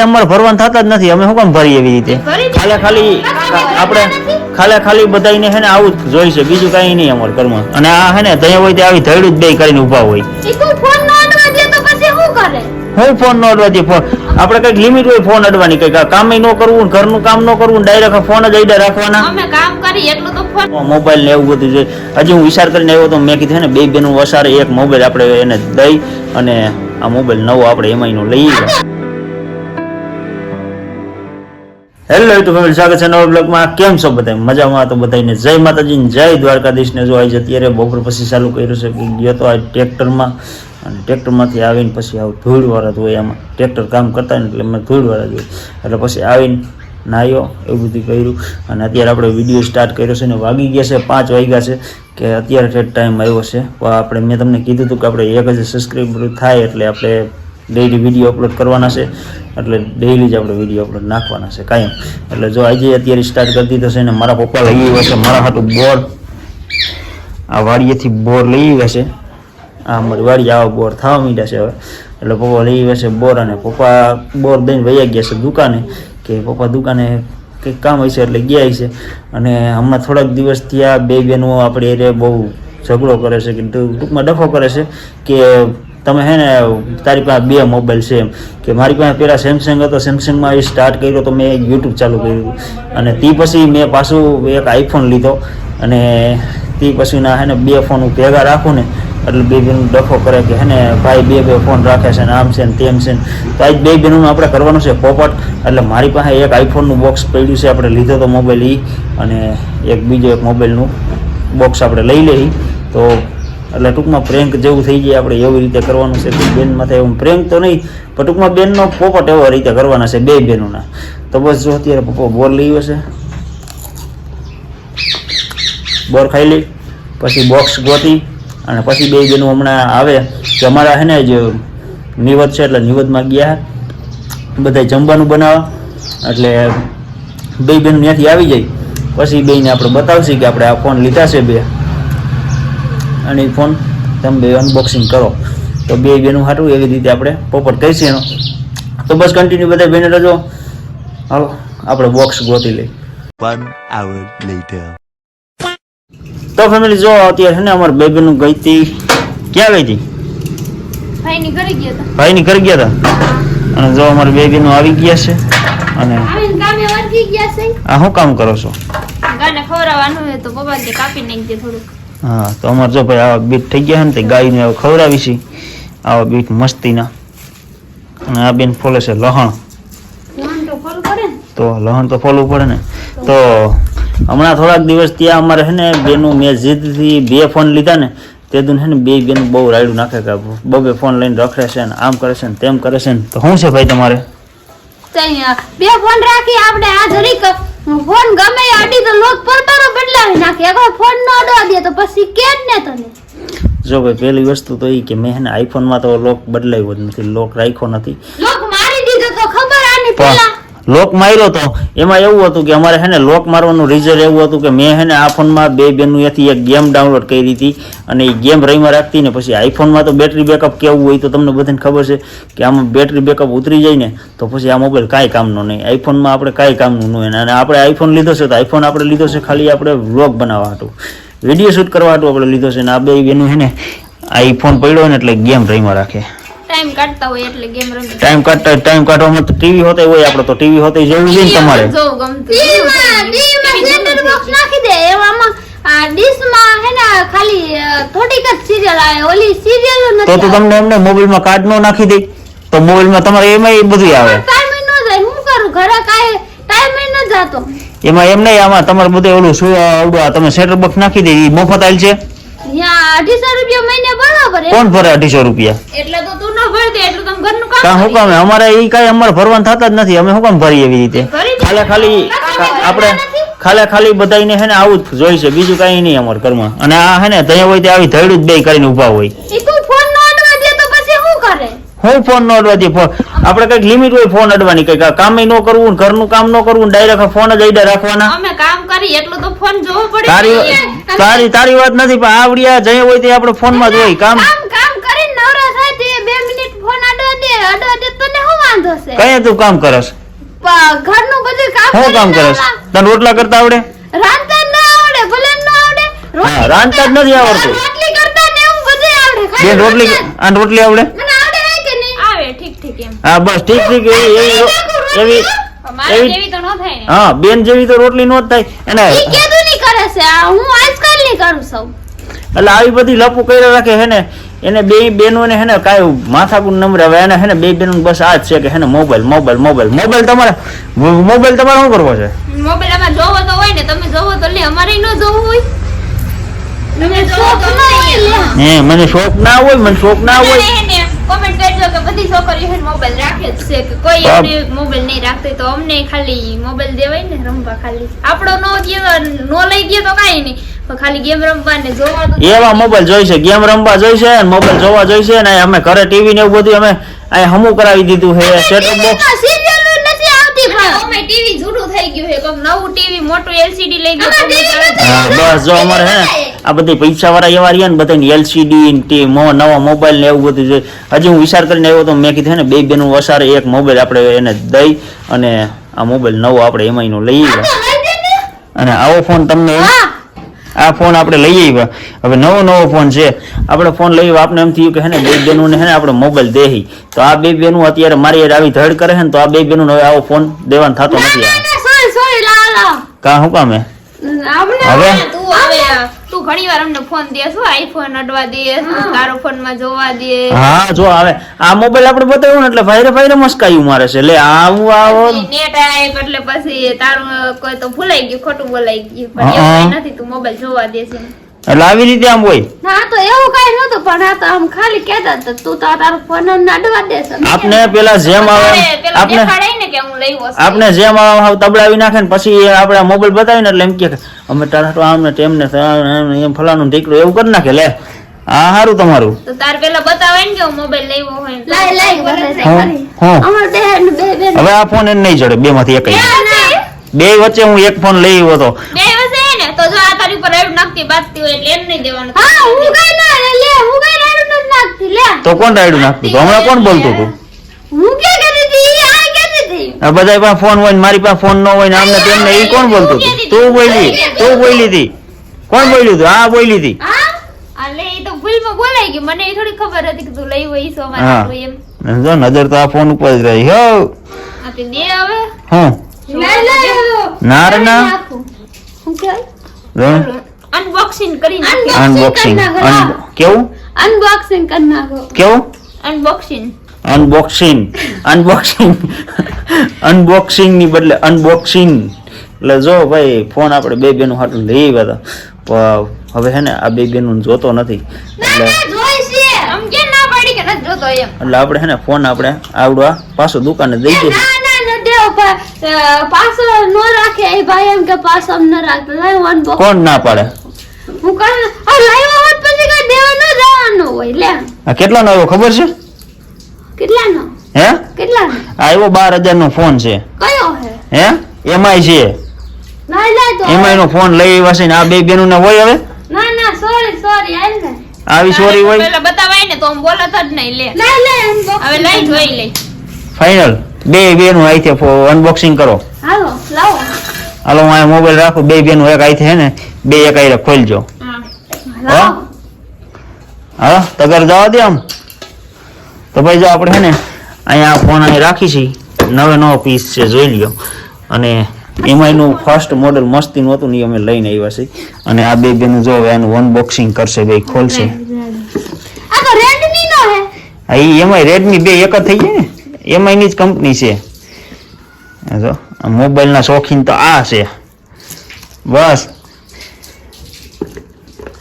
અમારે ભરવાન થતા જ નથી, અમે શું કામ ભરીએ એવી રીતે? ખાલી આપણે ખાલી બધાને હે ને આવું જ જોઈ છે, બીજું કઈ નહીં અમારે ઘરમાં. અને આ હે ને ત્યાં હોય તે આવી ધૈડું જ બે કરીને ઉભા હોય. હું ફોન નો અડવા દે? ફોન આપણે કઈક લિમિટ હોય ફોન અડવાની, કઈક કામ ન કરવું, ઘરનું કામ ન કરવું, ડાયરેક્ટ ફોન જ આઈડા રાખવાના. મોબાઈલ ને એવું બધું છે. હજી હું વિચાર કરીને આવ્યો તો મેં કીધું ને બે બેનું વસારે એક મોબાઈલ આપણે એને દઈ અને આ મોબાઈલ નવો આપણે એમાં નો લઈએ. હેલો યુટ્યુબ ફેમિલી, સ્વાગત છે નવા બ્લોગમાં. કેમ છો બધા? મજામાં? તો બધાને જય માતાજી, જય દ્વારકાધીશ ને. જો આજે અત્યારે બપોર પછી ચાલુ કર્યું છે કે ગયો તો આ ટ્રેક્ટરમાં, અને ટ્રેક્ટરમાંથી આવીને પછી આવું ધૂળવાળા જ હોય, એમાં ટ્રેક્ટર કામ કરતા ને એટલે મેં ધૂળવાળા જ હોય, એટલે પછી આવીને નાહ્યો, એવું બધું કર્યું. અને અત્યારે આપણે વિડીયો સ્ટાર્ટ કર્યો છે ને વાગી ગયા છે 5 વાગ્યા છે કે અત્યારે ટાઈમ આવ્યો છે. આપણે મેં તમને કીધું હતું કે આપણે 1000 સબસ્ક્રાઈબર થાય એટલે આપણે ડેઈલી વિડીયો અપલોડ કરવાના છે, એટલે ડેઈલી જ આપણે વિડીયો અપલોડ નાખવાના છે કાયમ. એટલે જો આજે અત્યારે સ્ટાર્ટ કરી દીધો છે ને મારા પપ્પા લઈ આવ્યા છે મારા હાટું બોર. આ વાડીએથી બોર લઈ આવ્યા છે, આ અમારી વાડી આવા બોર થવા માંડ્યા છે હવે. એટલે પપ્પા લઈ આવ્યા છે બોર, અને પપ્પા બોર દઈને વયા ગયા છે દુકાને, કે પપ્પા દુકાને કંઈક કામ હશે એટલે ગયા છે. અને હમણાં થોડાક દિવસથી આ બે બહેનો આપણે એ બહુ ઝઘડો કરે છે, કે ટૂંકમાં ડફો કરે છે કે તમે હે ને તારી પાસે 2 મોબાઈલ છે એમ. કે મારી પાસે પહેલાં સેમસંગ હતો, સેમસંગમાં એ સ્ટાર્ટ કર્યો તો મેં યુટ્યુબ ચાલુ કર્યું, અને તે પછી મેં પાછું એક આઈફોન લીધો, અને તે પછીના હે ને 2 ફોન હું ભેગા રાખું ને એટલે બે બહેનો ડફો કરે કે હે ને ભાઈ 2 ફોન રાખે છે ને આમ છે ને તેમ છે ને. તો આજ બે બહેનોનું આપણે કરવાનું છે પોપટ. એટલે મારી પાસે એક આઈફોનનું બોક્સ પડ્યું છે, આપણે લીધો તો મોબાઈલ એ, અને એક બીજો એક મોબાઈલનું બોક્સ આપણે લઈ લઈએ. તો એટલે ટૂંકમાં પ્રેન્ક જેવું થઈ જાય આપણે એવી રીતે કરવાનું છે. બેન માથે એવું પ્રેન્ક તો નહીં, પણ ટૂંકમાં બેનનો પોપટ એવો રીતે કરવાના છે બે બહેનોના. તો બસ જો અત્યારે પપ્પા બોર લઈ આવ્યો છે, બોર ખાઈ લઈ પછી બોક્સ ગોતી, અને પછી બે બહેનો હમણાં આવે કે અમારા હે ને જે નિવદ છે એટલે નિવદમાં ગયા બધા જમવાનું બનાવવા. એટલે બે બહેનો ત્યાંથી આવી જાય પછી બેને આપણે બતાવશે કે આપણે આ ફોન લીધા છે 2, અને એ ફોન તમે 2 અનબોક્સિંગ કરો. તો બે બેનું હાટું એવી રીતે આપણે પોપટ કહીશું એનો. તો બસ કન્ટિન્યુ બધા બેને રહેજો. હાલો આપણે બોક્સ ગોતી લઈ. 1 hour later. તો ફેમિલી જો અત્યારે છે ને અમારે બે બેનું ગઈ હતી, ક્યાં ગઈ હતી? ભાઈની ઘરે ગયા હતા. અને જો અમારે બે બેનું આવી ગયા છે. અને આ શું કામ કરો છો? હા, તો અમારે જો ભાઈ આવા બીટ થઈ ગયા ને તે ગાયને હવે ખવડાવી છે આવા બીટ મસ્તીના. અને આ બેન ફોલે છે લહણ, તો લહણ તો ફોલવું પડે ને. તો હમણાં થોડાક દિવસ ત્યાં અમારે છે ને બેનું મેં જીદથી 2 ફોન લીધા ને તે દુન છે ને બે બેન બહુ રાયડું નાખે કે 2 ફોન લઈને રખડે છે ને આમ કરે છે ને તેમ કરે છે ને. તો શું છે ભાઈ તમારે? 2 ફોન રાખી આપણે આ જરીક ફોન ગમે અડી તો લોક પરતારો બદલાવી નાખે. એકવાર ફોન નો અડવા દે તો પછી કે જ ને તને. જો ભાઈ પહેલી વસ્તુ તો એ કે મેં હે ને આઈફોનમાં તો લોક બદલાવ્યો જ નથી, લોક રાખ્યો નથી. લોક મારી દીધો તો ખબર આની પેલા લોક માર્યો તો એમાં એવું હતું કે અમારે હે ને લોક મારવાનું રીઝન એવું હતું કે મેં હે ને આ ફોનમાં 2 બેનનું એથી એક ગેમ ડાઉનલોડ કરી હતી, અને એ ગેમ રહીમાં રાખતી ને પછી આઈફોનમાં તો બેટરી બેકઅપ કેવું હોય તો તમને બધાને ખબર છે કે આમાં બેટરી બેકઅપ ઉતરી જાય ને તો પછી આ મોબાઈલ કાંઈ કામનો નહીં. આઈફોનમાં આપણે કાંઈ કામનું નહીં. અને આપણે આઈફોન લીધો છે તો આઈફોન આપણે લીધો છે ખાલી આપણે વ્લોગ બનાવવા હતું, વિડીયો શૂટ કરવા હતું આપણે લીધો છે. ને આ 2 બેનું હે ને આઈફોન પડ્યો ને એટલે ગેમ રહીમાં રાખે, ટાઈમ કાઢતા હોય એટલે ગેમ રમે. ટાઈમ કાઢવામાં તો ટીવી હોતે હોય, આપણે તો ટીવી હોતે જોવું જોઈએ ને તમારે. જો ગમતું ટીવીમાં સેટ બોક્સ નાખી દે એવામાં આ ડિશ માં હે ને ખાલી થોડીક જ સીરીયલ આવે, ઓલી સીરીયલ નથી. તો તમને એમને મોબાઈલમાં કાર્ડ નો નાખી દે તો મોબાઈલમાં તમારે એમાં બધું આવે. ટાઈમ ન જાય, હું કરું ઘરે કાંઈ ટાઈમ ન જાતો એમાં એમ નહીં, આમાં તમારે બધું ઓલું શું આવડું તમે સેટ બોક્સ નાખી દે એ મફત આલ છે. 250 રૂપિયા મહિને બરાબર. કોણ ભરે 250 રૂપિયા? એટલે તો તું ન ભરતી એટલે તમે ઘરનું કામ કાં શું કામ? અમારે ઈ કાંઈ અમારે ભરવાન થતા જ નથી, અમે શું કામ ભરીએ એવી રીતે? ખાલી આપણે ખાલી બધાને હે ને આવું જ જોઈ છે, બીજું કાંઈ નહીં અમારે ઘરમાં. અને આ હે ને ત્યાં હોય તે આવી ધૈડું જ બે કરીને ઉભા હોય. ઈ તું ફોન નો અડવા દે તો પછી શું કરે? હું ફોન નો અડવા દે? આપણે કઈક લિમિટ હોય ફોન અડવાની, કઈક કામ ન કરવું, ઘરનું કામ ન કરવું, ડાયરેક્ટ ફોન જ આઈડા રાખવાના. અમે કામ કરી એટલું તો ફોન જોવો પડે. તારી વાત નથી, પણ આવડિયા જઈ હોય તે આપણે ફોનમાં જ હોય કામ. કામ કરીને નવરા થાય તે 2 મિનિટ ફોન અડવા દે તને શું વાંધો છે કઈ તું કામ કરસ? ઘરનું બધું કામ શું કામ કરીને કરસ? તને રોટલા કરતા આવડે? રાંધતા ન આવડે ભલે ન આવડે હા, રાંધતા જ નથી આવડતું. રોટલી કરતા ને એવું બધું આવડે બેન ખાલી રોટલી આ રોટલી આવડે? મને આવડે હે કે નહીં આવે ઠીક એમ હા બસ ઠીક ઠીક એવી મારા જેવી તો ન થાય ને. હા બેન જેવી તો રોટલી નો જ થાય એને. ઈ કેદું નહીં કરે છે આ હું આજકાલ નહીં કરું છું એટલે આવી બધી લપુ કરી રાખે હે ને એને બે બેનોને હે ને કાંઈ માથાકૂટ નંબર હવે એને હે ને બે બેનો બસ આ જ છે કે હે ને મોબાઈલ તમારે શું કરવો છે? મોબાઈલ આમાં જોવો તો હોય ને તમે જોવો તો લે અમારે ન જોવું હોય તમે જોવો તો શોખ લે. મને શોખ ના હોય મને હે ને કોમેન્ટ કરજો કે બધી છોકરીઓ હે ને મોબાઈલ રાખે જ છે કે કોઈ બાપ. એમને મોબાઈલ નહીં રાખતી તો અમને ખાલી મોબાઈલ દેવાય ને રમવા ખાલી આપણો નો લઈ ગયો તો કાંઈ નહીં પણ ખાલી ગેમ રમવા ને જોવા તો એવા મોબાઈલ જોઈશે, ગેમ રમવા જોઈશે અને મોબાઈલ જોવા જોઈશે ને અમે ઘરે ટીવી ને એવું બધું અમે અહીં હમું કરાવી દીધું છે સેટઅપ બોક્સ. સીરિયલો નથી આવતી પણ અમે ટીવી જૂનું થઈ ગયું છે કોક નવું ટીવી મોટું એલસીડી લઈ ગયું આમાં TV નથી. હા બસ જો અમારે હે ને આ બધી પૈસા વાળા એવા રહ્યા ને બધાને LCD નવા મોબાઈલ ને એવું બધું છે. હજી હું વિચાર કરીને આવ્યો તો મેં કીધું હે ને બે બેનું વસારે એક મોબાઈલ આપણે એને દઈ અને આ મોબાઈલ નવો આપણે એમાં નો લઈ આવ્યા તો લઈ દે ને અને આવો ફોન તમને હા આ ફોન આપણે લઈ આવ્યા હવે નવો ફોન છે આપણે ફોન લઈ આવ્યા આપણે એમ થયું કે હે ને બે બેનું હે ને આપણે મોબાઈલ દેહી તો આ બે બેનું અત્યારે મારી હારે આવી ધડ કરે છે ને તો આ બે બેનું હવે આવો ફોન દેવાનો થતો નથી આ સોરી લાલા કા શું કામે આપણે હવે તું ઘણી વાર અમને ફોન દે છું આઈફોન અડવા દે તારો ફોન માં જોવા દે હા જો હવે આ મોબાઈલ આપણે બતાવ્યું ને એટલે ભાઈરે મસ્કાયું મારે છે લે આવું આવો નેટ આય એટલે પછી તારું કોઈ તો ભૂલાઈ ગયું ખોટું બોલાઈ ગયું પણ હા. એવું કઈ નથી તું મોબાઈલ જોવા દે છે એટલે આવી રીતે આમ હોય ના તો એવું કઈ નતું પણ આ તો આમ ખાલી કહેતા હતા તું તો તારો ફોન અડવા દેશે આપને પેલા જેમ આવે પેલા આપણે દેખાડાય ને કે હું લઈ વસ્તુ આપણે જેમ આવે તબડાવી નાખે ને પછી આપણે મોબાઈલ બતાવી ને એટલે એમ કે અમે તારા તો આમ ને તેમ ને એમ ફલાણું ઢીકડું એવું કરી નાખે લે આ સારું તમારું તો તાર પેલા બતાવાય ને કે હું મોબાઈલ લેવો હોય ને. લાઈ હું હું અમાર બેન બે હવે આ ફોન એને નહીં જડે બે માંથી એક બે વચ્ચે હું એક ફોન લઈ આવ્યો હતો બે વસે ને તો જો આ તારી ઉપર રેડ નાખતી બાજતી હોય એટલે એમ નહીં દેવાનું હા હું કઈ ના લે હું કઈ રાડું નથી નાખતી લે તો કોણ રાયડું નાખતું હતું? હમણાં કોણ બોલતું હતું? હું કે કરી હતી આ કેતી હતી આ બધા પાસે ફોન હોય ને મારી પાસે ફોન ન હોય ને આમને તેમને એ કોણ બોલતું હતું? તું બોલી હતી કોણ બોલ્યું હતું? હા બોલી હતી હા આ લે ઈ તો ભૂલમાં બોલાઈ ગયું મને એ થોડી ખબર હતી કે તું લઈ હોય સો હા મારા એમ જો નજર તો આ ફોન ઉપર જ રહી હો આ તે દે હવે હું લઈ ના રે ના હું કે અનબોક્સિંગ કરીને અનબોક્સિંગ કેવું અનબોક્સિંગ કરી નાખો કેવું અનબોક્સિંગ અનબોક્સિંગ ની બદલે અનબોક્સિંગ એટલે જો ભાઈ ફોન આપણે બે બેનું હાટું લઈ આવ્યા હતા હવે હે ને આ બે બેનું જોતો નથી એટલે જોઈ છે આમ કે ના પાડી કે નથી જોતો એમ એટલે આપણે હે ને ફોન આપણે આવડવા પાછો દુકાને દઈ દઈએ ના દેવ પાછો નો રાખે એ ભાઈ એમ કે પાછો ન રાખતો લાવ અનબોક્સ કોણ ના પાડે હું કર આ લાવ હોત પછી કઈ દેવા ન જવાનું હોય લે આ કેટલાનો આવ્યો ખબર છે કેટલાનો હે કેટલાનો આ આવ્યો 12,000 નો ફોન છે કયો હે હે એમાંય છે ના તો એમાંય નો ફોન લઈ આવ્યા છે ને આ બે બેનું ને હોય હવે ના સોરી આલ ને આવી સોરી હોય પેલા બતાવાય ને તો આમ બોલત જ નહીં લે લઈ unbox. હવે લઈ જોઈ લઈ ફાઇનલ બે બેનું આઈથી અનબોક્સિંગ કરો હાલો લાવો હાલો હું આ મોબાઈલ રાખું બે બેનું એક આઈથી હે ને બે એક આઈ ખોલજો હા લાવો હા તગર જવા દે આમ તો ભાઈ જો આપણે હે ને અહીંયા ફોન અહીં રાખી છીએ નવો પીસ છે જોઈ લ્યો અને એમાંયનું ફર્સ્ટ મોડેલ મસ્તીનું હતું ને એ અમે લઈને આવ્યા છીએ અને આ બે બેનું જો હવે એનું અનબોક્સિંગ કરશે બે ખોલશે આ તો રેડમી નો હે હા ઈ એમાંય રેડમી બે એક જ થઈ જાય ને એમાંયની જ કંપની છે આ જો આ મોબાઈલના શોખીન તો આ છે બસ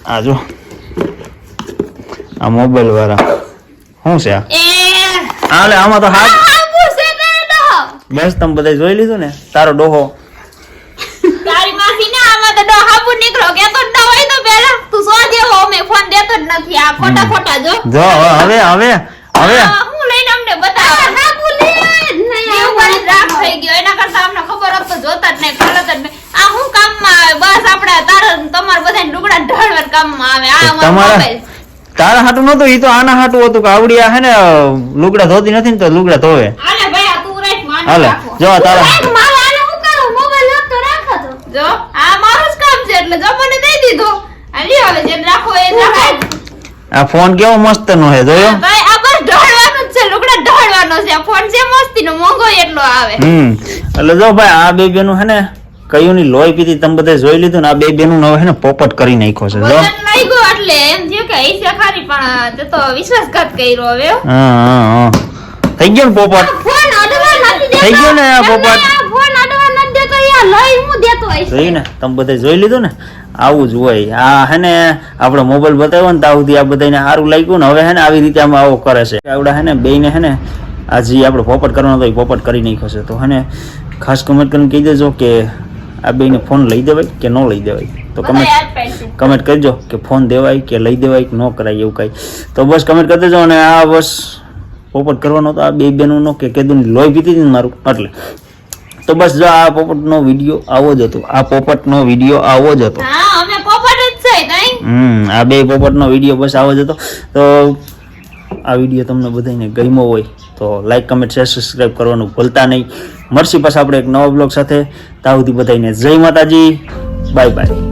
આ જો આ મોબાઈલ વાળા શું છે આ લે આમાં તો હાથ આબુ છે ને તો બસ તમે બધા જોઈ લીધું ને તારો ડોહો તારી માસી ને આમાં તો હાબુ નીકળો કે તો ન હોય તો પેલા તું સો જેવો મે ફોન દેતો જ નથી આ ખોટા જો જો હવે હું લઈને અમને બતાવ આબુ લે નહીં એવું મારી રાગ થઈ ગયો એના કરતા અમને ખબર હોત તો જોતા જ નહીં ખોલત જ નહીં આ હું કામમાં આવે બસ આપણે તારા તમાર બધાને લુગડા ઢળવાર કામમાં આવે આ અમારો તમારા મોબાઈલ તારા હાટું નતું ઈ તો આના હાટું હતું કે આવડી આ હે ને લુગડા ધોતી નથી ને તો લુગડા ધોવે આલે ભાઈ આ હાલે જો તારા સાહેબ, મારે આને શું કરું? મોબાઈલ લોક તો રાખો તો. જો આ મારું જ કામ છે એટલે જો મને દઈ દીધો આ લ્યો હવે જેમ રાખો એ રાખો આ ફોન કેવો મસ્ત નો હે જોયો ભાઈ આ બસ ઢળવાનું જ છે લુગડા ઢળવાનો છે આ ફોન છે મસ્તીનો મોંઘો એટલો આવે એટલે જો ભાઈ આ બે બેનું હે ને કયું ની લોહી પીધી તમે બધા જોઈ લીધું ને આ બે બેનું હવે હે ને પોપટ કરી નાખ્યો છે જો વજન લાગ્યું એટલે એમ થયું કે હૈસે ખારી પણ તે તો વિશ્વાસઘાત કર્યો હવે હો. હા થઈ ગયો ને પોપટ ફોન અડવા નથી દેતો. થઈ ગયો ને આ પોપટ આ ફોન અડવા નથી દેતો, યાર લઈ હું દેતો હશે. જોઈ ને તમે બધા જોઈ લીધું ને આવું જ હોય આ હે ને આપણે મોબાઈલ બતાવ્યો ને ત્યાં સુધી આ બધાને સારું લાગ્યું ને હવે હે ને આવી રીતે આમાં આવો કરે છે આવડા હે ને બેયને હે ને આ જે આપણે પોપટ કરવાનો હતો એ પોપટ કરી નાખ્યો છે તો હે ને ખાસ કમેન્ટ કરીને કહી દેજો કે આ બેયને ફોન લઈ દેવાય કે ન લઈ દેવાય તો બધા યાદ પાડશું. કમેન્ટ કરજો કે ફોન દેવાય કે લઈ દેવાય કે ન કરાય એવું કાંઈ તો બસ કમેન્ટ કરી દેજો અને આ બસ પોપટ કરવાનો તો આ બે બેનોનો કે કેદું લોહી પીતી હતી ને મારું એટલે તો બસ જો આ પોપટનો વિડીયો આવો જ હતો આ પોપટનો વિડીયો આવો જ હતો હા અમે પોપટ જ છે નહીં આ બે પોપટનો વિડીયો બસ આવો જ હતો તો આ વિડીયો તમને બધાને ગમ્યો હોય તો લાઈક કમેન્ટ શેર સબસ્ક્રાઈબ કરવાનું ભૂલતા નહીં મળશે પાછા આપણે એક નવા બ્લોગ સાથે ત્યાં સુધી બધાને જય માતાજી બાય બાય